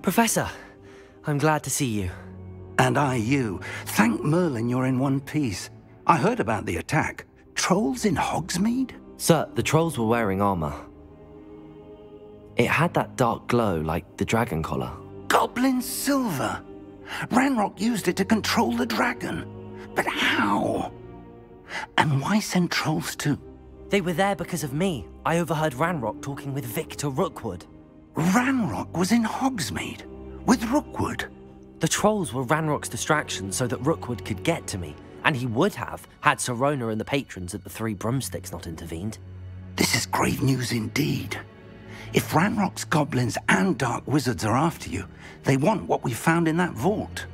Professor, I'm glad to see you. And I you. Thank Merlin you're in one piece. I heard about the attack. Trolls in Hogsmeade? Sir, the trolls were wearing armor. It had that dark glow like the dragon collar. Goblin silver! Ranrock used it to control the dragon. But how? And why send trolls too? They were there because of me. I overheard Ranrock talking with Victor Rookwood. Ranrock was in Hogsmeade? With Rookwood? The trolls were Ranrock's distraction so that Rookwood could get to me. And he would have, had Sirona and the patrons at the Three Broomsticks not intervened. This is grave news indeed. If Ranrock's goblins and dark wizards are after you, they want what we found in that vault.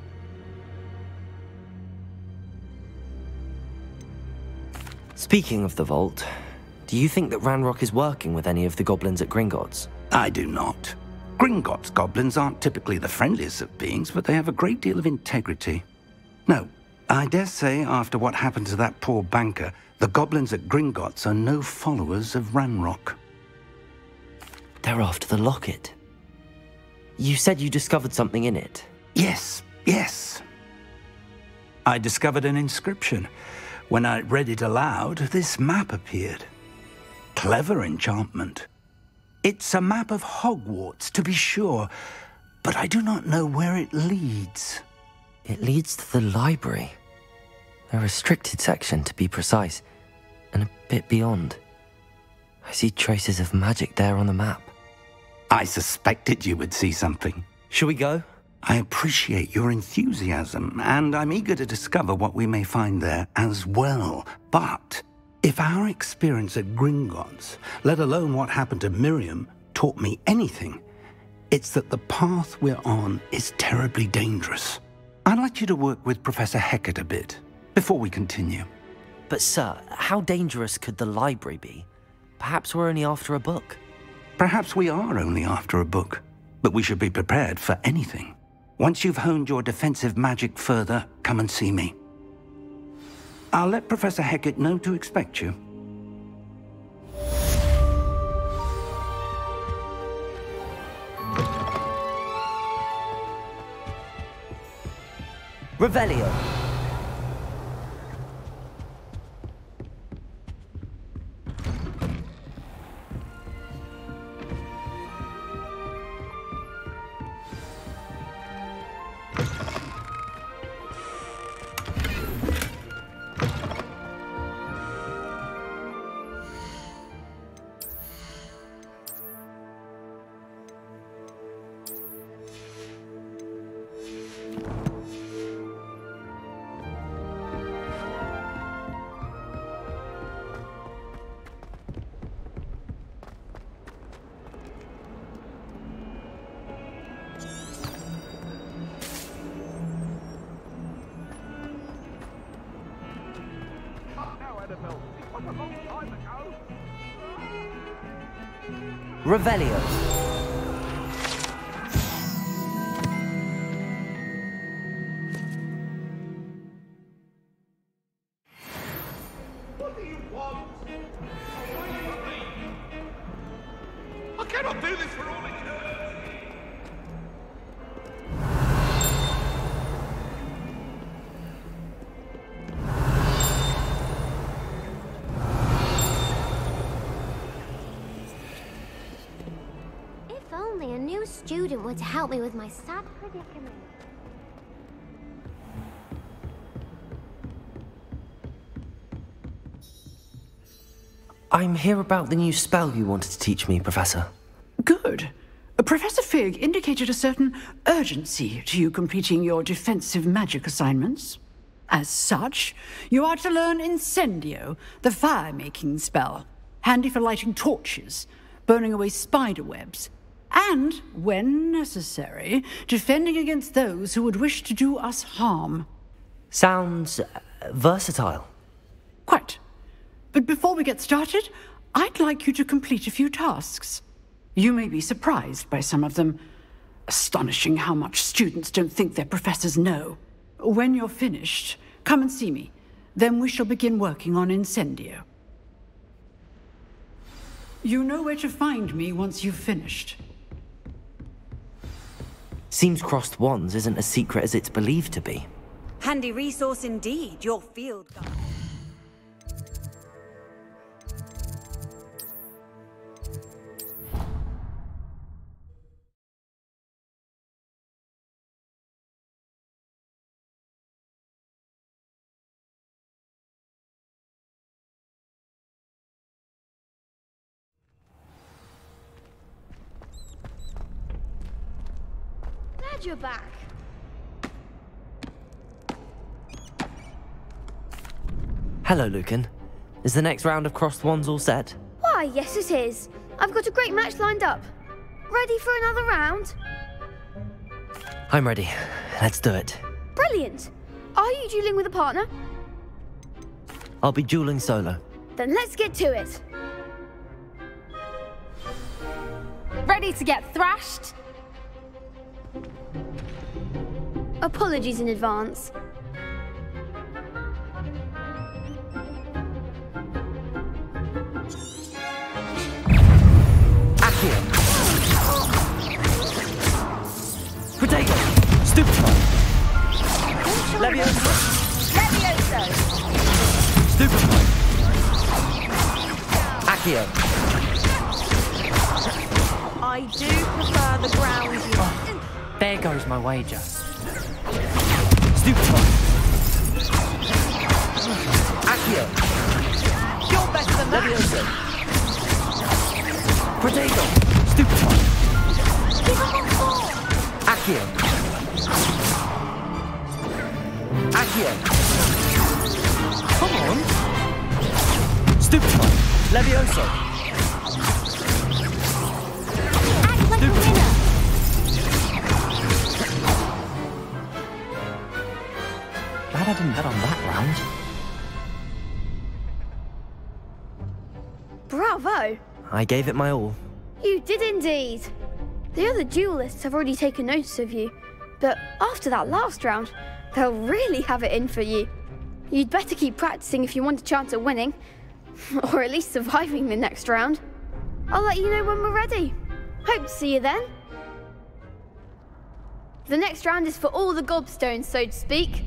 Speaking of the vault, do you think that Ranrock is working with any of the goblins at Gringotts? I do not. Gringotts goblins aren't typically the friendliest of beings, but they have a great deal of integrity. No, I dare say after what happened to that poor banker, the goblins at Gringotts are no followers of Ranrock. They're after the locket. You said you discovered something in it. Yes. I discovered an inscription. When I read it aloud, this map appeared. Clever enchantment. It's a map of Hogwarts, to be sure, but I do not know where it leads. It leads to the library. A restricted section, to be precise, and a bit beyond. I see traces of magic there on the map. I suspected you would see something. Shall we go? I appreciate your enthusiasm, and I'm eager to discover what we may find there as well. But if our experience at Gringotts, let alone what happened to Miriam, taught me anything, it's that the path we're on is terribly dangerous. I'd like you to work with Professor Hecat a bit before we continue. But sir, how dangerous could the library be? Perhaps we're only after a book. Perhaps we are only after a book, but we should be prepared for anything. Once you've honed your defensive magic further, come and see me. I'll let Professor Hecat know to expect you. Revelio. Revelio. What do you want? Away from me! I cannot do this for all eternity! If only a new student would help me with my sad predicament. I'm here about the new spell you wanted to teach me, Professor. Good. Professor Fig indicated a certain urgency to you completing your defensive magic assignments. As such, you are to learn Incendio, the fire-making spell, handy for lighting torches, burning away spider webs, and, when necessary, defending against those who would wish to do us harm. Sounds versatile. Quite. But before we get started, I'd like you to complete a few tasks. You may be surprised by some of them. Astonishing how much students don't think their professors know. When you're finished, come and see me. Then we shall begin working on Incendio. You know where to find me once you've finished. Seems crossed wands isn't as secret as it's believed to be. Handy resource indeed, your field guide. Glad you're back. Hello, Lucan. Is the next round of crossed wands all set? Why, yes it is. I've got a great match lined up. Ready for another round? I'm ready. Let's do it. Brilliant. Are you dueling with a partner? I'll be dueling solo. Then let's get to it. Ready to get thrashed? Apologies in advance. Accio. Potato. Stupefy. Levioso. Levioso! Stupefy. Accio. I do prefer the ground you... There goes my wager. Stupefy. Accio. You're better than that! Levioso. Potato. Stupefy. Accio. Accio. Come on. Stupefy. Levioso. Act like a winner. Glad I didn't bet on that round. Bravo. I gave it my all. You did indeed. The other duelists have already taken notice of you, but after that last round, they'll really have it in for you. You'd better keep practicing if you want a chance at winning, or at least surviving the next round. I'll let you know when we're ready. Hope to see you then. The next round is for all the gobstones, so to speak.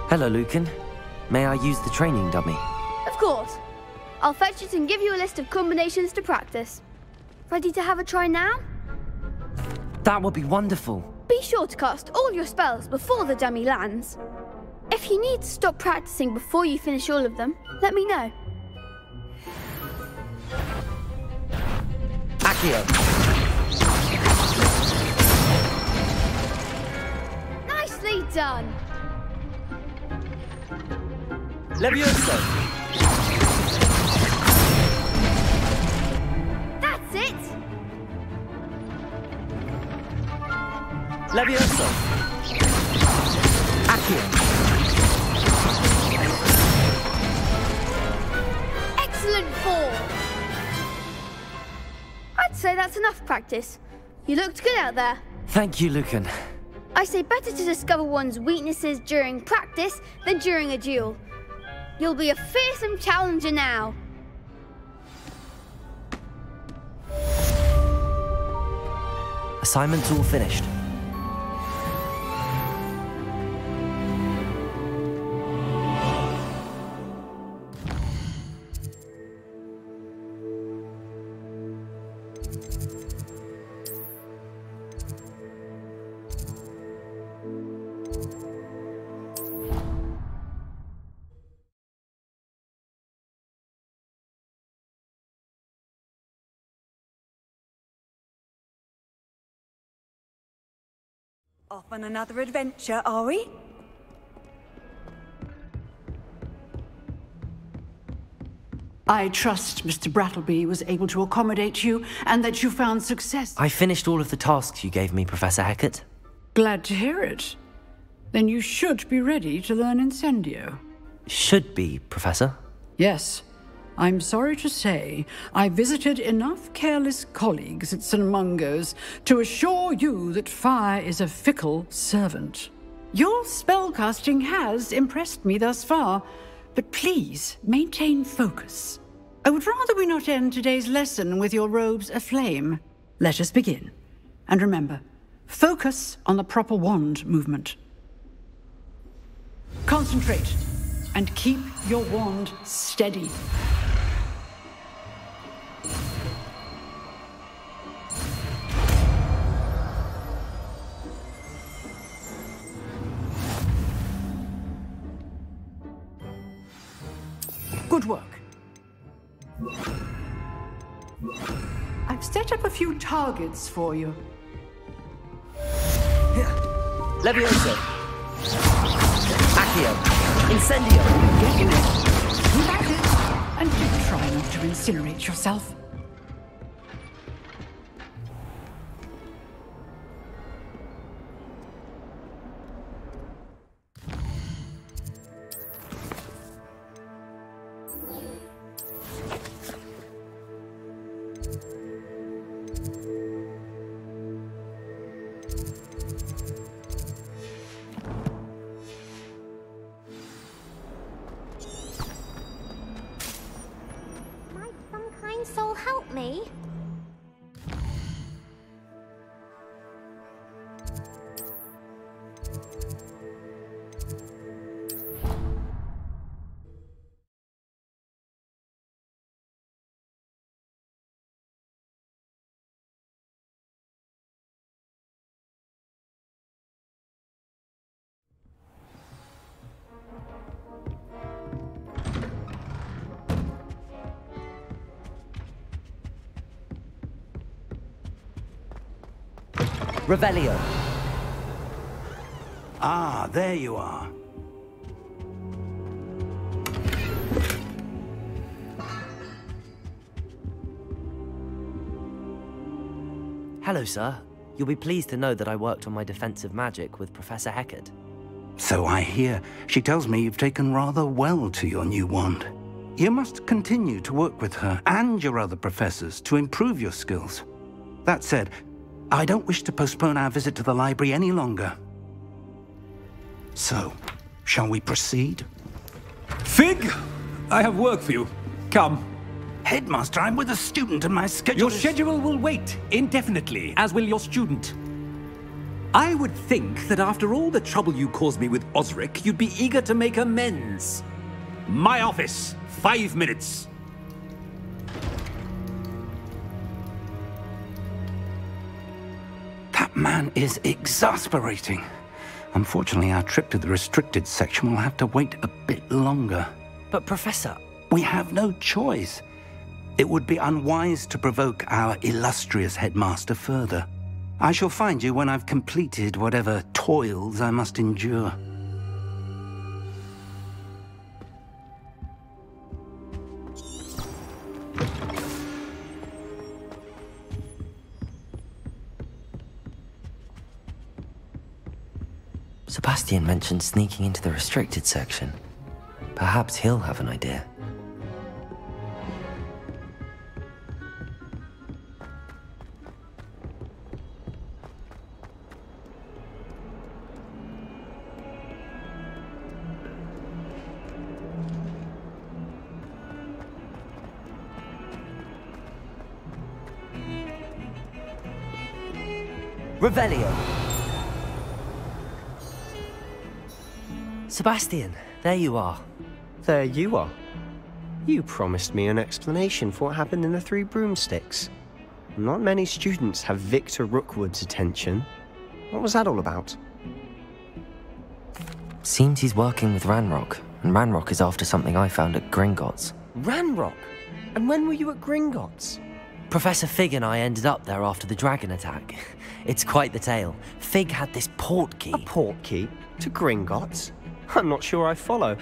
Hello, Lucan. May I use the training dummy? Of course. I'll fetch it and give you a list of combinations to practice. Ready to have a try now? That would be wonderful. Be sure to cast all your spells before the dummy lands. If you need to stop practicing before you finish all of them, let me know. Accio. Nicely done. Levioso. That's it. Levioso. Accio. Excellent form. I'd say that's enough practice. You looked good out there. Thank you, Lucan. I say better to discover one's weaknesses during practice than during a duel. You'll be a fearsome challenger now. Assignment's all finished. Off on another adventure, are we? I trust Mr. Brattleby was able to accommodate you and that you found success. I finished all of the tasks you gave me, Professor Hecat. Glad to hear it. Then you should be ready to learn Incendio. Should be, Professor. Yes. I'm sorry to say, I visited enough careless colleagues at St. Mungo's to assure you that fire is a fickle servant. Your spellcasting has impressed me thus far, but please maintain focus. I would rather we not end today's lesson with your robes aflame. Let us begin. And remember, focus on the proper wand movement. Concentrate, and keep your wand steady. Good work. I've set up a few targets for you. Levioso. Accio. Incendio. Move active, and do try not to incinerate yourself. Soul help me? Revelio. Ah, there you are. Hello, sir. You'll be pleased to know that I worked on my defensive magic with Professor Heckard. So I hear. She tells me you've taken rather well to your new wand. You must continue to work with her and your other professors to improve your skills. That said, I don't wish to postpone our visit to the library any longer. So, shall we proceed? Fig, I have work for you. Come. Headmaster, I'm with a student and my schedule Your schedule will wait indefinitely, as will your student. I would think that after all the trouble you caused me with Osric, you'd be eager to make amends. My office, 5 minutes. That man is exasperating. Unfortunately, our trip to the restricted section will have to wait a bit longer. But Professor... We have no choice. It would be unwise to provoke our illustrious headmaster further. I shall find you when I've completed whatever toils I must endure. Sebastian mentioned sneaking into the restricted section. Perhaps he'll have an idea. Revelio. Sebastian, there you are. There you are. You promised me an explanation for what happened in the Three Broomsticks. Not many students have Victor Rookwood's attention. What was that all about? Seems he's working with Ranrock, and Ranrock is after something I found at Gringotts. Ranrock? And when were you at Gringotts? Professor Fig and I ended up there after the dragon attack. It's quite the tale. Fig had this portkey. A portkey? To Gringotts? I'm not sure I follow.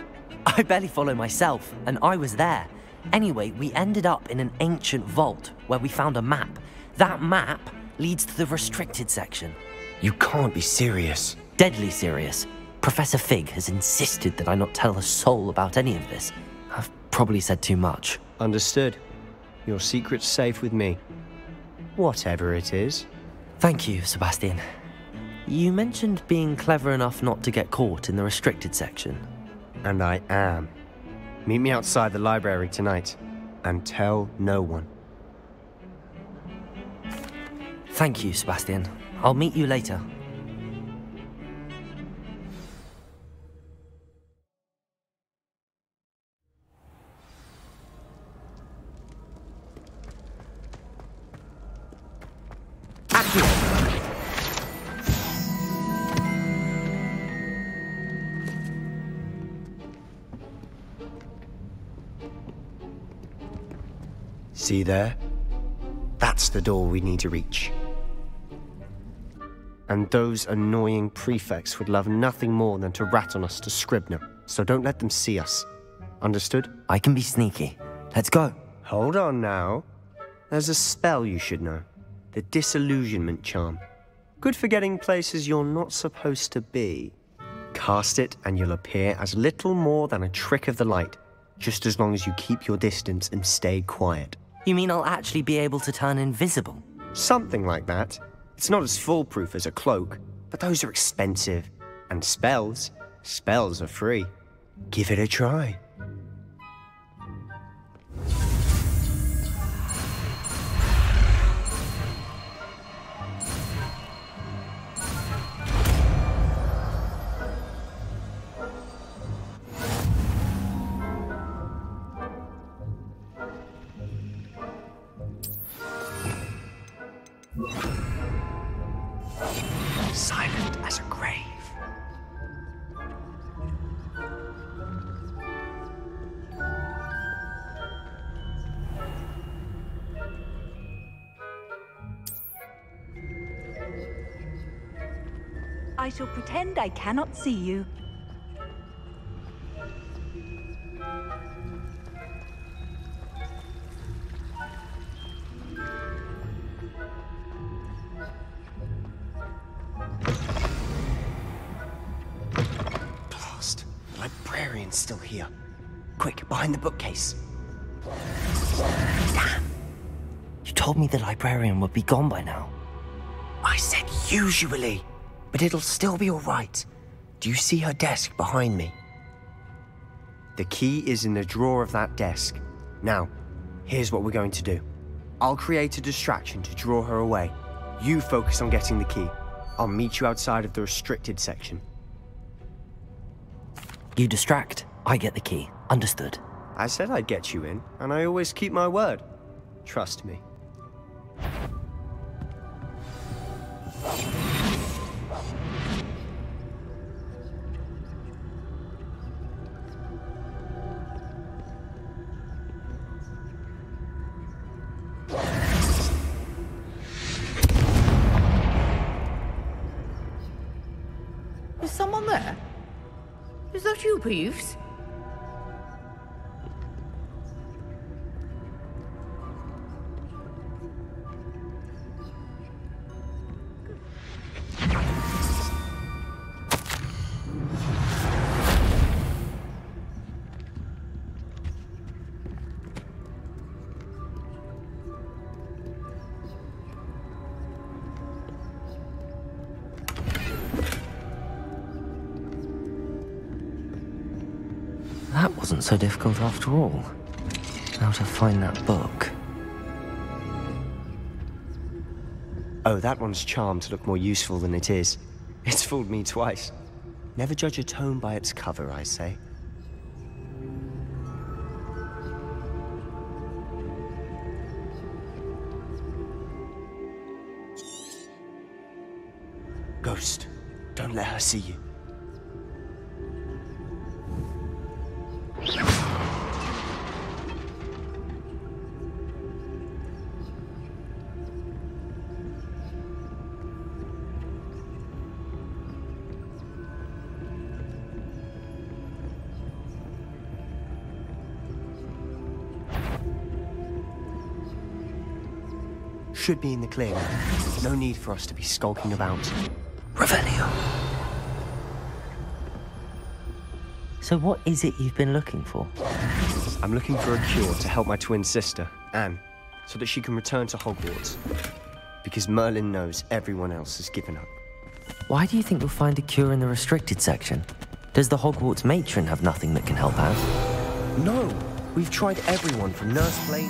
I barely follow myself, and I was there. Anyway, we ended up in an ancient vault where we found a map. That map leads to the restricted section. You can't be serious. Deadly serious. Professor Fig has insisted that I not tell a soul about any of this. I've probably said too much. Understood. Your secret's safe with me. Whatever it is. Thank you, Sebastian. You mentioned being clever enough not to get caught in the restricted section. And I am. Meet me outside the library tonight, and tell no one. Thank you, Sebastian. I'll meet you later. See there? That's the door we need to reach. And those annoying prefects would love nothing more than to rat on us to Scribner, so don't let them see us. Understood? I can be sneaky. Let's go. Hold on now. There's a spell you should know. The Disillusionment Charm. Good for getting places you're not supposed to be. Cast it and you'll appear as little more than a trick of the light, just as long as you keep your distance and stay quiet. You mean I'll actually be able to turn invisible? Something like that. It's not as foolproof as a cloak, but those are expensive. And spells are free. Give it a try. Silent as a grave. I shall pretend I cannot see you. Blast. The librarian's still here. Quick, behind the bookcase. Damn. You told me the librarian would be gone by now. I said usually, but it'll still be all right. Do you see her desk behind me? The key is in the drawer of that desk. Now, here's what we're going to do. I'll create a distraction to draw her away. You focus on getting the key. I'll meet you outside of the restricted section. You distract, I get the key. Understood. I said I'd get you in, and I always keep my word. Trust me. Is someone there? Is that you, Peeves? That wasn't so difficult after all. How to find that book. Oh, that one's charmed to look more useful than it is. It's fooled me twice. Never judge a tome by its cover, I say. Ghost, don't let her see you. Should be in the clear now. No need for us to be skulking about. Revelio. So what is it you've been looking for? I'm looking for a cure to help my twin sister, Anne, so that she can return to Hogwarts. Because Merlin knows everyone else has given up. Why do you think you'll find a cure in the restricted section? Does the Hogwarts matron have nothing that can help out? No! We've tried everyone from Nurse Blaine...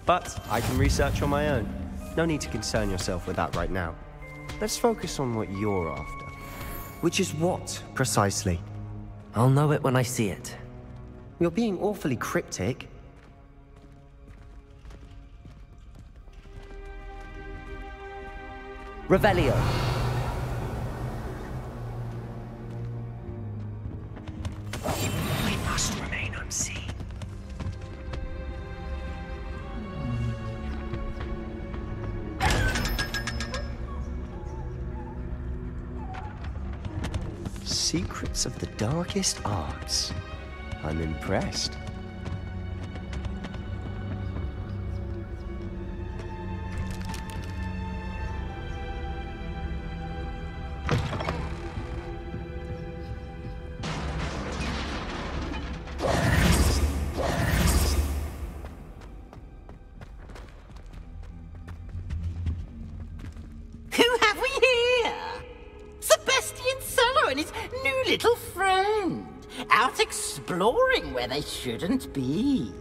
But I can research on my own. No need to concern yourself with that right now. Let's focus on what you're after. Which is what, precisely? I'll know it when I see it. You're being awfully cryptic. Revelio. We must remain unseen. Secrets of the darkest arts. I'm impressed. Where they shouldn't be.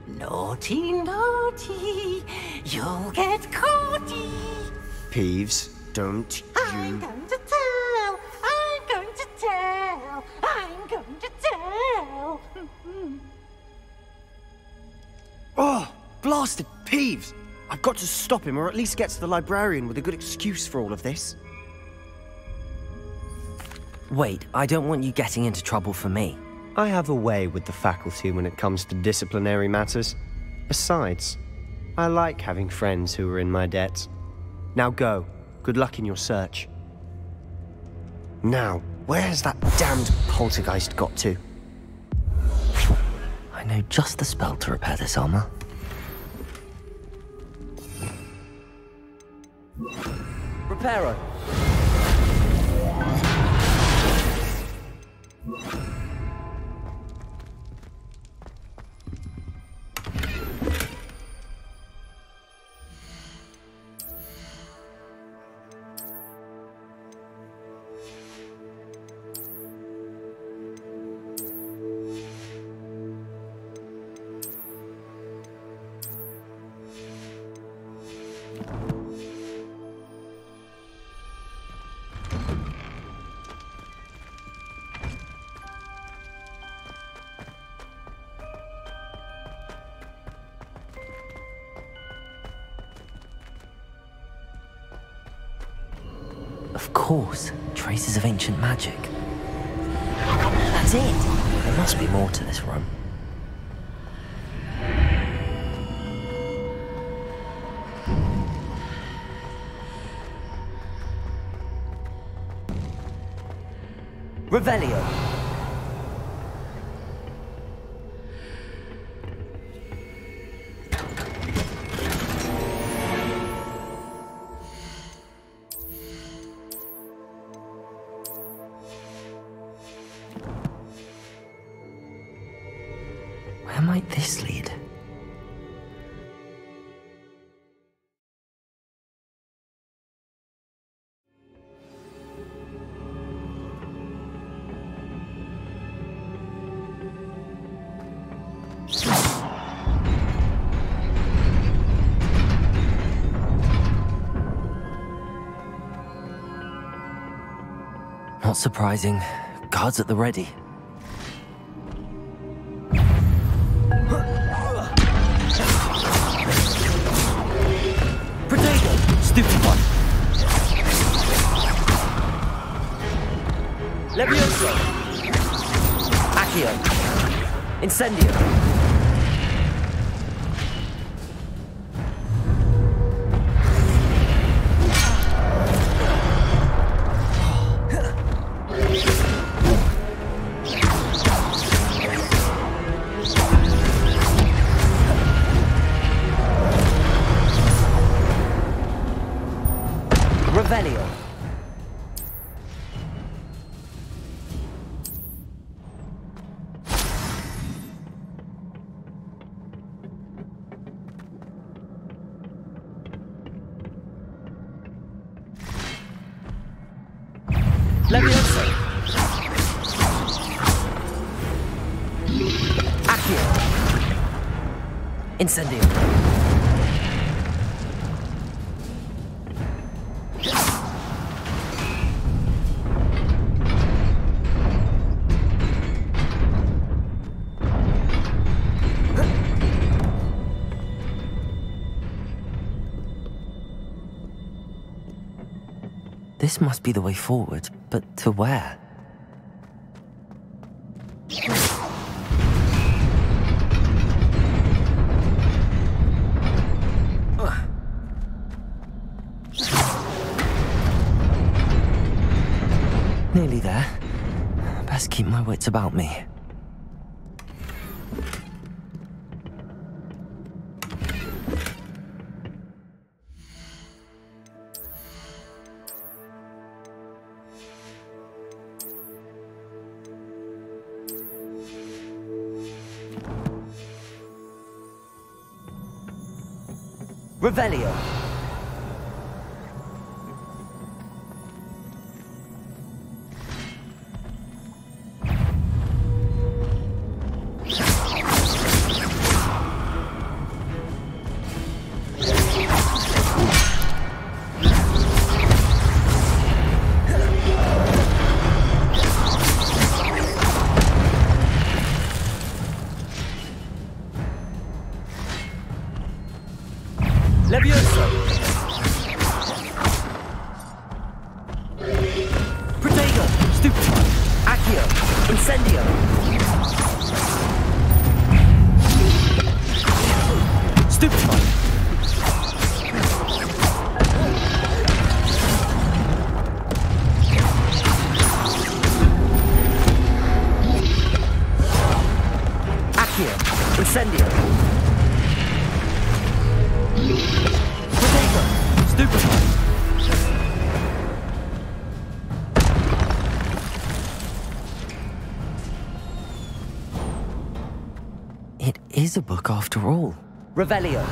Naughty, naughty, you'll get caughty. Peeves, don't you... I'm going to tell, I'm going to tell, I'm going to tell. Oh, blasted Peeves! I've got to stop him, or at least get to the librarian with a good excuse for all of this. Wait, I don't want you getting into trouble for me. I have a way with the faculty when it comes to disciplinary matters. Besides, I like having friends who are in my debt. Now go. Good luck in your search. Now, where has that damned poltergeist got to? I know just the spell to repair this armor. Reparo. Of course, traces of ancient magic. That's it! There must be more to this room. Revelio. Where might this lead? Not surprising. Guards at the ready. Stupid one! Levioso! Accio! Incendio! Revelio. Levioso. Accio. Incendio. This must be the way forward, but to where? Nearly there. Best keep my wits about me. Revelio. Levioso! Protego! Stupefy! Accio! Incendio! Stupefy! Accio! Incendio! Stupefy! It is a book after all. Revelio.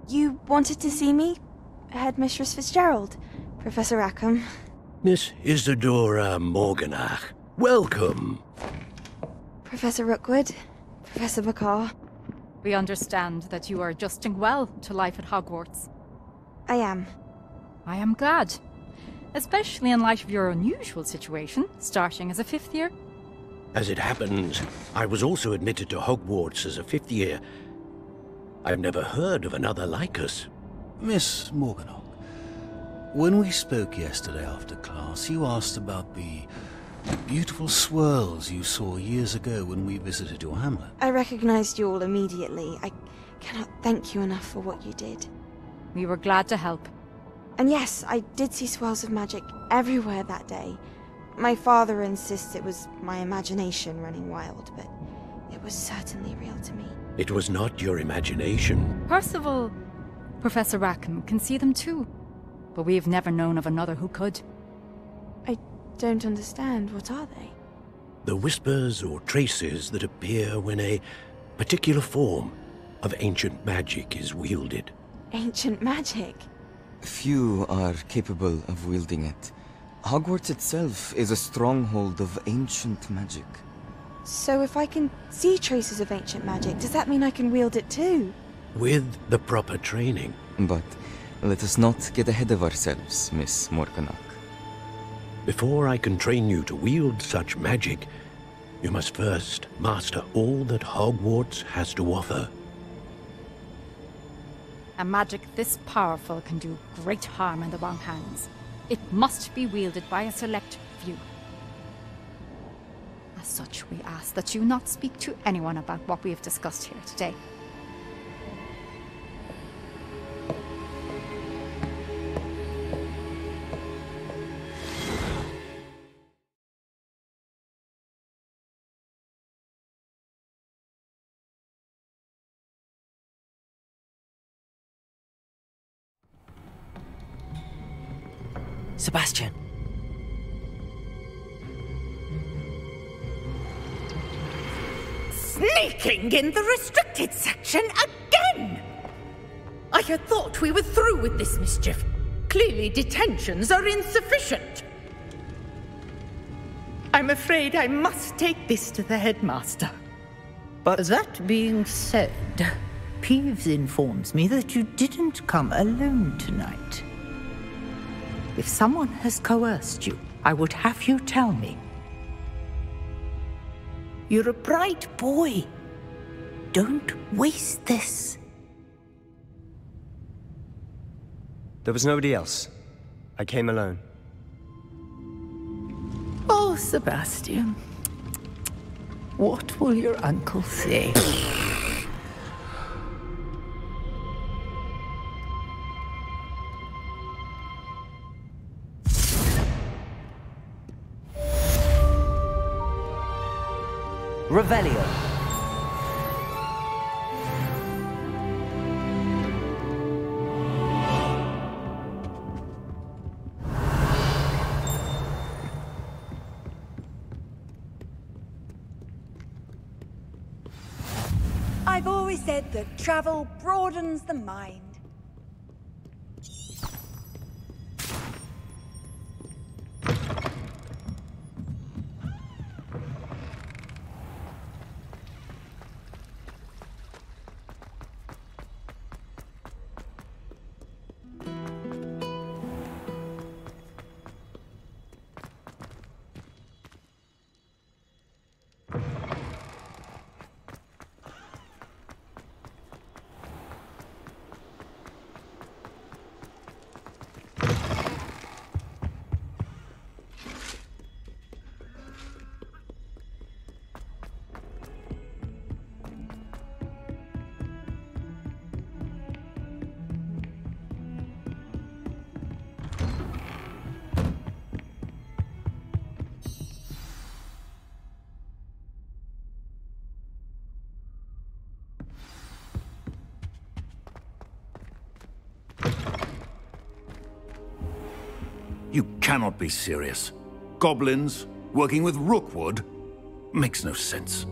You wanted to see me? Headmistress Fitzgerald, Professor Rackham. Miss Isadora Morganach, welcome. Professor Rookwood, Professor McCaw. We understand that you are adjusting well to life at Hogwarts. I am. I am glad. Especially in light of your unusual situation, starting as a 5th year. As it happens, I was also admitted to Hogwarts as a 5th year. I've never heard of another like us. Miss Morganach, when we spoke yesterday after class, you asked about the beautiful swirls you saw years ago when we visited your hamlet. I recognized you all immediately. I cannot thank you enough for what you did. We were glad to help. And yes, I did see swirls of magic everywhere that day. My father insists it was my imagination running wild, but it was certainly real to me. It was not your imagination. Percival, Professor Rackham can see them too, but we've never known of another who could. I don't understand. What are they? The whispers or traces that appear when a particular form of ancient magic is wielded. Ancient magic? Few are capable of wielding it. Hogwarts itself is a stronghold of ancient magic. So if I can see traces of ancient magic, does that mean I can wield it too? With the proper training. But let us not get ahead of ourselves, Miss Morganach. Before I can train you to wield such magic, you must first master all that Hogwarts has to offer. A magic this powerful can do great harm in the wrong hands. It must be wielded by a select few. As such, we ask that you not speak to anyone about what we have discussed here today. Sebastian. Sneaking in the restricted section again! I had thought we were through with this mischief. Clearly detentions are insufficient. I'm afraid I must take this to the headmaster. But that being said, Peeves informs me that you didn't come alone tonight. If someone has coerced you, I would have you tell me. You're a bright boy. Don't waste this. There was nobody else. I came alone. Oh, Sebastian. What will your uncle say? Revelio. I've always said that travel broadens the mind. You cannot be serious. Goblins working with Rookwood makes no sense.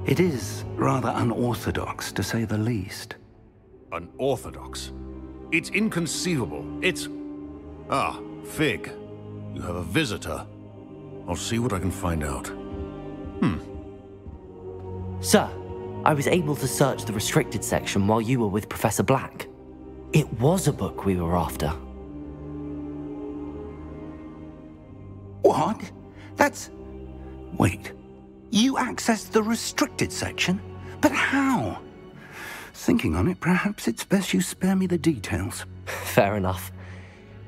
It is rather unorthodox, to say the least. Unorthodox? It's inconceivable. It's... Ah, Fig. You have a visitor. I'll see what I can find out. Sir, I was able to search the restricted section while you were with Professor Black. It was a book we were after. What? That's... Wait. You accessed the restricted section? But how? Thinking on it, perhaps it's best you spare me the details. Fair enough.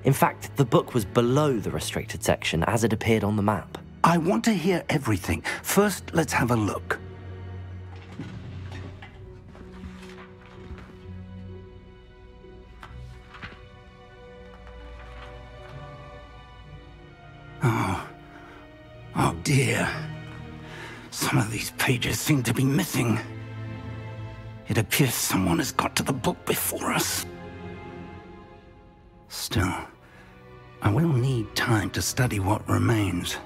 In fact, the book was below the restricted section as it appeared on the map. I want to hear everything. First, let's have a look. Oh dear. Some of these pages seem to be missing. It appears someone has got to the book before us. Still, I will need time to study what remains.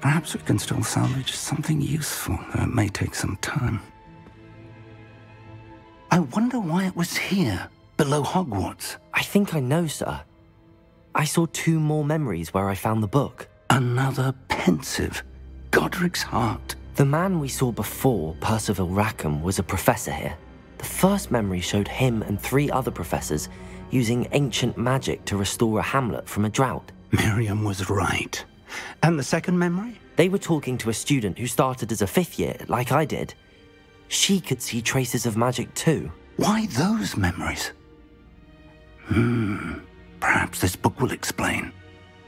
Perhaps we can still salvage something useful, though it may take some time. I wonder why it was here, below Hogwarts. I think I know, sir. I saw 2 more memories where I found the book. Another pensive. Godric's heart. The man we saw before, Percival Rackham, was a professor here. The first memory showed him and 3 other professors using ancient magic to restore a hamlet from a drought. Miriam was right. And the second memory? They were talking to a student who started as a 5th year, like I did. She could see traces of magic too. Why those memories? Perhaps this book will explain.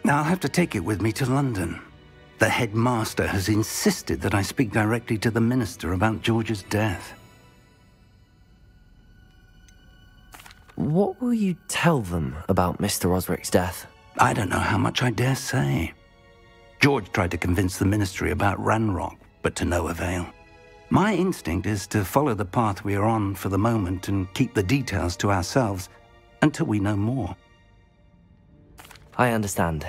Now I'll have to take it with me to London. The headmaster has insisted that I speak directly to the minister about George's death. What will you tell them about Mr. Osric's death? I don't know how much I dare say. George tried to convince the ministry about Ranrock, but to no avail. My instinct is to follow the path we are on for the moment and keep the details to ourselves until we know more. I understand.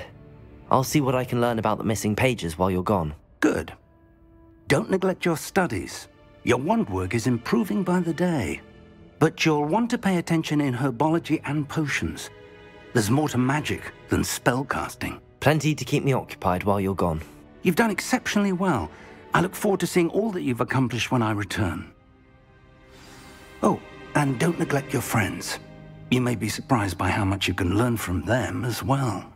I'll see what I can learn about the missing pages while you're gone. Good. Don't neglect your studies. Your wand work is improving by the day. But you'll want to pay attention in herbology and potions. There's more to magic than spellcasting. Plenty to keep me occupied while you're gone. You've done exceptionally well. I look forward to seeing all that you've accomplished when I return. Oh, and don't neglect your friends. You may be surprised by how much you can learn from them as well.